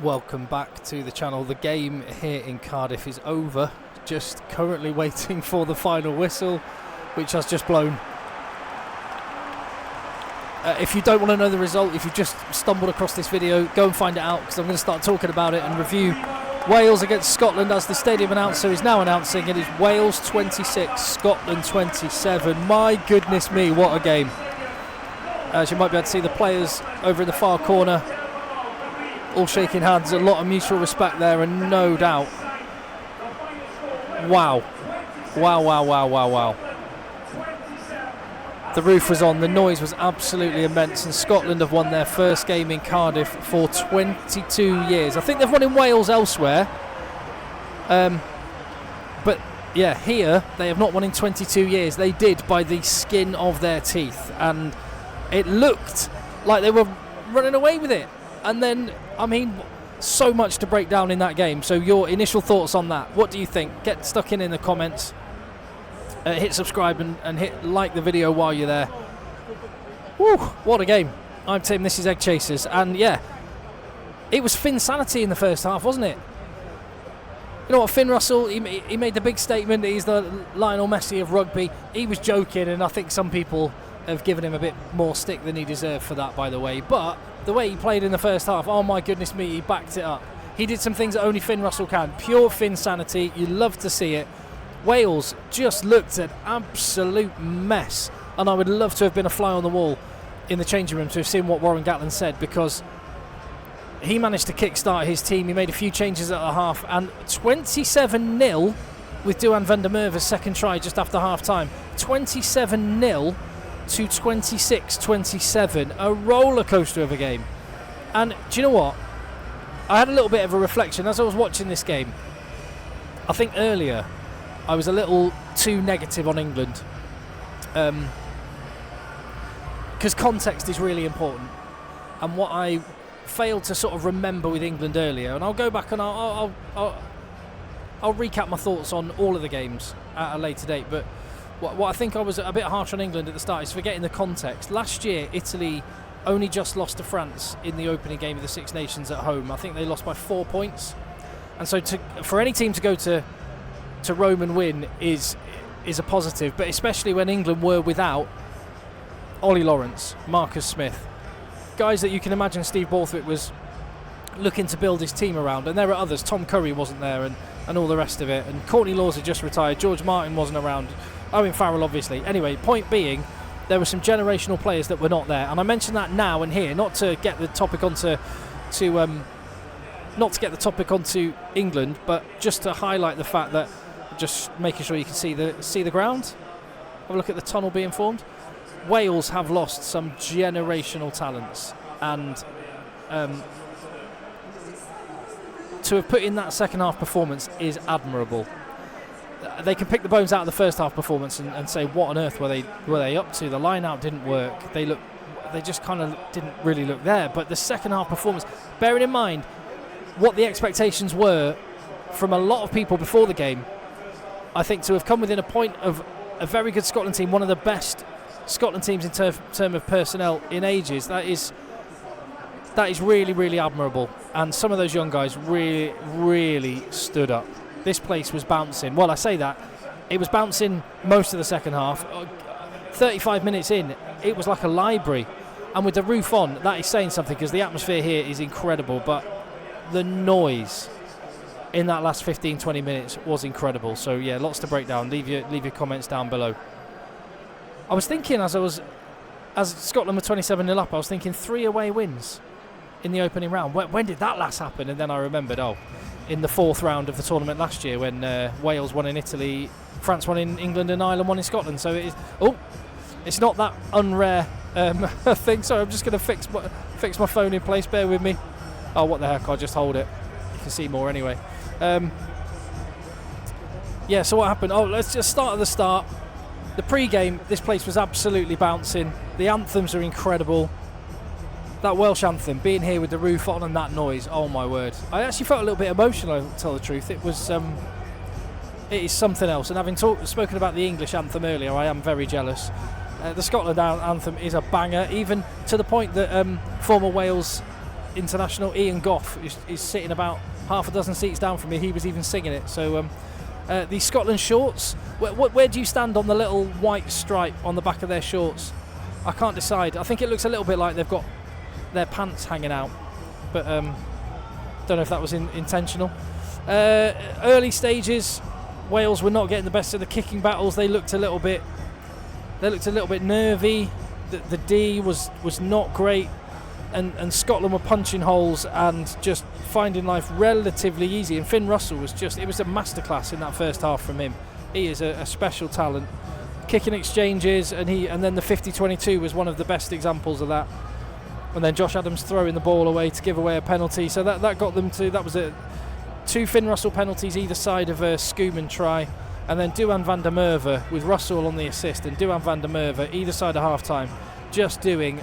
Welcome back to the channel. The game here in Cardiff is over. Just currently waiting for the final whistle, which has just blown. If you don't want to know the result, if you've just stumbled across this video, go and find it out, because I'm going to start talking about it and review Wales against Scotland, as the stadium announcer is now announcing. It is Wales 26, Scotland 27. My goodness me, what a game. As you might be able to see, the players over in the far corner all shaking hands, a lot of mutual respect there, and no doubt. Wow. The roof was on, the noise was absolutely immense, and Scotland have won their first game in Cardiff for 22 years. I think they've won in Wales elsewhere, but yeah, here they have not won in 22 years. They did by the skin of their teeth, and it looked like they were running away with it. And then, I mean, so much to break down in that game. So your initial thoughts on that, what do you think? Get stuck in the comments. Hit subscribe and hit like the video while you're there. Woo, what a game. I'm Tim, this is Egg Chasers, and yeah, it was Finsanity in the first half, wasn't it? You know what, Finn Russell, he made the big statement, he's the Lionel Messi of rugby. He was joking, and I think some people have given him a bit more stick than he deserved for that, by the way. But the way he played in the first half, oh my goodness me, he backed it up. He did some things that only Finn Russell can. Pure Finsanity, you love to see it. Wales just looked an absolute mess, and I would love to have been a fly on the wall in the changing room to have seen what Warren Gatland said, because he managed to kickstart his team. He made a few changes at the half, and 27-0 with Duhan van der Merwe's second try just after half-time. 27-0 to 26-27, a roller coaster of a game. And do you know what? I had a little bit of a reflection as I was watching this game. I think earlier I was a little too negative on England, because context is really important. And what I failed to sort of remember with England earlier, and I'll go back and I'll recap my thoughts on all of the games at a later date, but what I think I was a bit harsh on England at the start is forgetting the context. Last year, Italy only just lost to France in the opening game of the Six Nations at home. I think they lost by 4 points. And so for any team to go to Rome and win is a positive, but especially when England were without Ollie Lawrence, Marcus Smith, guys that you can imagine Steve Borthwick was looking to build his team around. And there are others. Tom Curry wasn't there, and all the rest of it. And Courtney Laws had just retired. George Martin wasn't around. Owen Farrell, obviously. Anyway, point being, there were some generational players that were not there, and I mention that now and here, not to get the topic onto England, but just to highlight the fact that, just making sure you can see the ground. Have a look at the tunnel being formed. Wales have lost some generational talents, and to have put in that second half performance is admirable. They can pick the bones out of the first half performance and say, what on earth were they up to? The line out didn't work. They just kind of didn't really look there. But the second half performance, bearing in mind what the expectations were from a lot of people before the game, I think to have come within a point of a very good Scotland team, one of the best Scotland teams in terms of personnel in ages, that is really, really admirable. And some of those young guys really, really stood up. This place was bouncing. Well, I say that. It was bouncing most of the second half. 35 minutes in, it was like a library. And with the roof on, that is saying something, because the atmosphere here is incredible. But the noise in that last 15-20 minutes was incredible. So, yeah, lots to break down. Leave your comments down below. I was thinking, as Scotland were 27-0 up, I was thinking 3 away wins in the opening round. When did that last happen? And then I remembered, in the 4th round of the tournament last year, when Wales won in Italy, France won in England, and Ireland won in Scotland. So it's not that unrare thing. Sorry, I'm just going to fix my phone in place. Bear with me. Oh, what the heck? I'll just hold it. You can see more anyway. Yeah. So what happened? Let's just start at the start. The pre-game, this place was absolutely bouncing. The anthems are incredible. That Welsh anthem, being here with the roof on and that noise, oh my word. I actually felt a little bit emotional, to tell the truth. It is something else. And having spoken about the English anthem earlier, I am very jealous. The Scotland anthem is a banger, even to the point that former Wales international Ian Goff is sitting about half a dozen seats down from me. He was even singing it. So the Scotland shorts, where do you stand on the little white stripe on the back of their shorts? I can't decide. I think it looks a little bit like they've got their pants hanging out, but don't know if that was intentional. Early stages, Wales were not getting the best of the kicking battles. They looked a little bit nervy. The D was not great, and Scotland were punching holes and just finding life relatively easy. And Finn Russell was it was a masterclass in that first half from him. He is a special talent. Kicking exchanges, and then the 50-22 was one of the best examples of that. And then Josh Adams throwing the ball away to give away a penalty. So that got them to, that was two Finn Russell penalties either side of a Schoeman try. And then Duhan van der Merwe with Russell on the assist, and Duhan van der Merwe either side of half-time just doing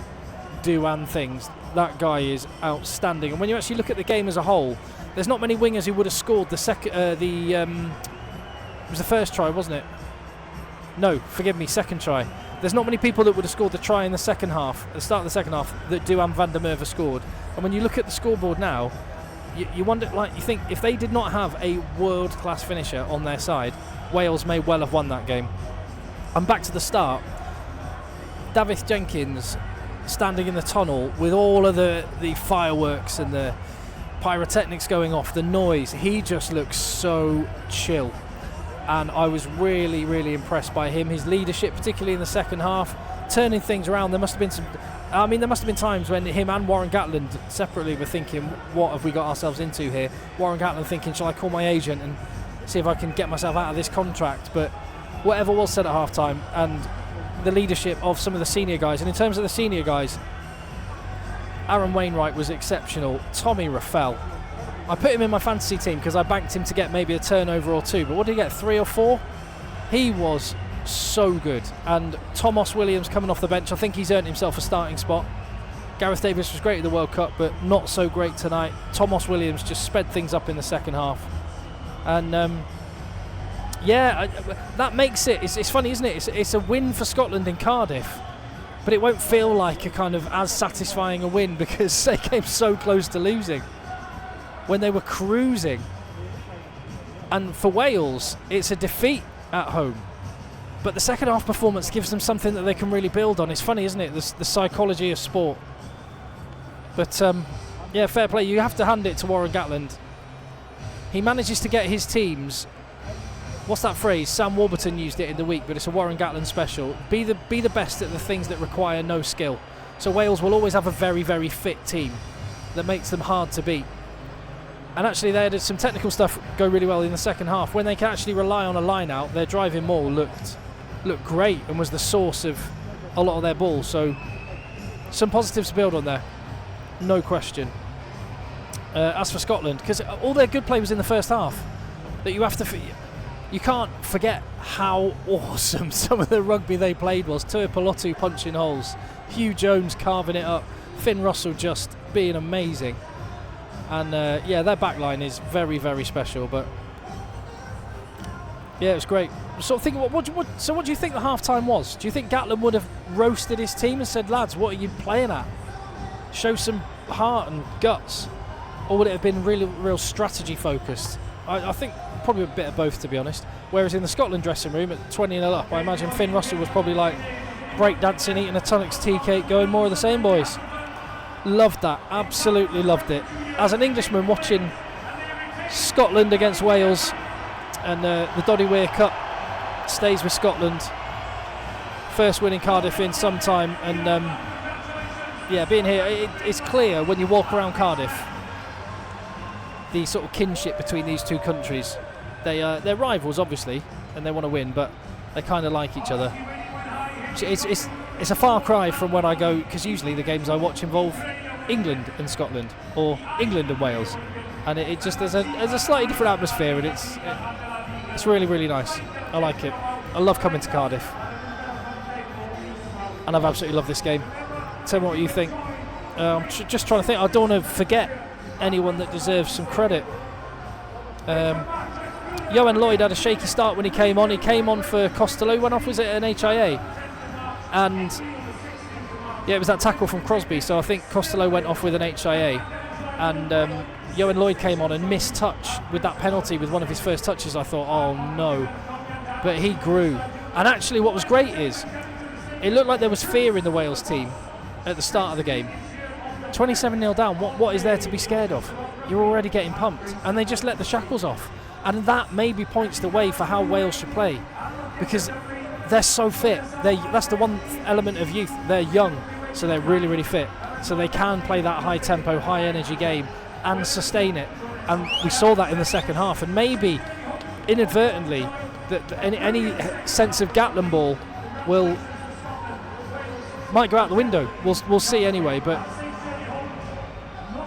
Duhan things. That guy is outstanding. And when you actually look at the game as a whole, there's not many wingers who would have scored the second. It was the first try, wasn't it? No, forgive me, second try. There's not many people that would have scored the try in the second half, at the start of the second half, that Duhan van der Merwe scored. And when you look at the scoreboard now, you wonder, you think if they did not have a world-class finisher on their side, Wales may well have won that game. And back to the start, Davith Jenkins standing in the tunnel with all of the fireworks and the pyrotechnics going off, the noise, he just looks so chill. And I was really, really impressed by him, his leadership, particularly in the second half, turning things around. There must have been times when him and Warren Gatland separately were thinking, what have we got ourselves into here? Warren Gatland thinking, shall I call my agent and see if I can get myself out of this contract? But whatever was said at half-time, and the leadership of some of the senior guys. And in terms of the senior guys, Aaron Wainwright was exceptional. Tommy Raffel, I put him in my fantasy team because I banked him to get maybe a turnover or two, but what did he get, 3 or 4? He was so good. And Thomas Williams coming off the bench, I think he's earned himself a starting spot. Gareth Davis was great at the World Cup, but not so great tonight. Thomas Williams just sped things up in the second half. And that makes it, it's funny, isn't it? It's a win for Scotland in Cardiff, but it won't feel like a kind of as satisfying a win because they came so close to losing when they were cruising. And for Wales, it's a defeat at home, but the second half performance gives them something that they can really build on. It's funny, isn't it, the psychology of sport. But fair play. You have to hand it to Warren Gatland. He manages to get his teams, what's that phrase? Sam Warburton used it in the week, but it's a Warren Gatland special. Be the best at the things that require no skill. So Wales will always have a very, very fit team that makes them hard to beat. And actually they had some technical stuff go really well in the second half. When they can actually rely on a line out, their driving maul looked great and was the source of a lot of their balls. So some positives to build on there, no question. As for Scotland, because all their good play was in the first half, that you can't forget how awesome some of the rugby they played was. Tuipulotu punching holes, Hugh Jones carving it up, Finn Russell just being amazing. And their back line is very, very special. But yeah, it was great. Sort of thinking, what do you think the half-time was? Do you think Gatland would have roasted his team and said, lads, what are you playing at? Show some heart and guts. Or would it have been really, real strategy focused? I think probably a bit of both, to be honest. Whereas in the Scotland dressing room at 20-0 up, I imagine Finn Russell was probably like breakdancing, eating a tonics tea cake, going more of the same, boys. Loved that, absolutely loved it. As an Englishman watching Scotland against Wales, and the Doddy Weir Cup stays with Scotland, first win in Cardiff in some time, and being here, it's clear when you walk around Cardiff the sort of kinship between these two countries. They're rivals obviously and they want to win, but they kind of like each other. It's a far cry from when I go, because usually the games I watch involve England and Scotland or England and Wales, and it just there's a slightly different atmosphere, and it's really, really nice. I like it. I love coming to Cardiff, and I've absolutely loved this game. Tell me what you think. I'm just trying to think. I don't want to forget anyone that deserves some credit. Johan Lloyd had a shaky start when he came on. He came on for Costello, went off, was it an HIA? And yeah, it was that tackle from Crosby, so I think Costello went off with an HIA. and Johan Lloyd came on and missed touch with that penalty with one of his first touches. I thought, oh no, but he grew. And actually what was great is it looked like there was fear in the Wales team at the start of the game. 27-0 down, what is there to be scared of? You're already getting pumped, and they just let the shackles off, and that maybe points the way for how Wales should play, because they're so fit. That's the one element of youth. They're young, so they're really, really fit, so they can play that high tempo, high energy game and sustain it, and we saw that in the second half. And maybe inadvertently that any sense of Gatland ball might go out the window. We'll see anyway, but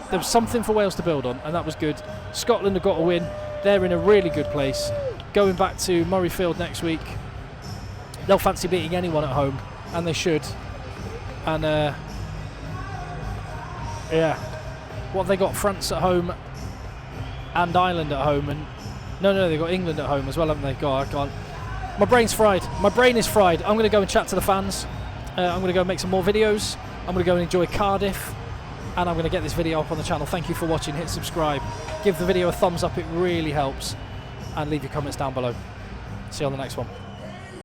there was something for Wales to build on, and that was good. Scotland have got a win. They're in a really good place. Going back to Murrayfield next week, they'll fancy beating anyone at home, and they should. And yeah, what have they got? France at home and Ireland at home, and no, they've got England at home as well, haven't they? God, I can't. My brain's fried. My brain is fried. I'm going to go and chat to the fans. I'm going to go and make some more videos. I'm going to go and enjoy Cardiff. And I'm going to get this video up on the channel. Thank you for watching. Hit subscribe. Give the video a thumbs up. It really helps. And leave your comments down below. See you on the next one.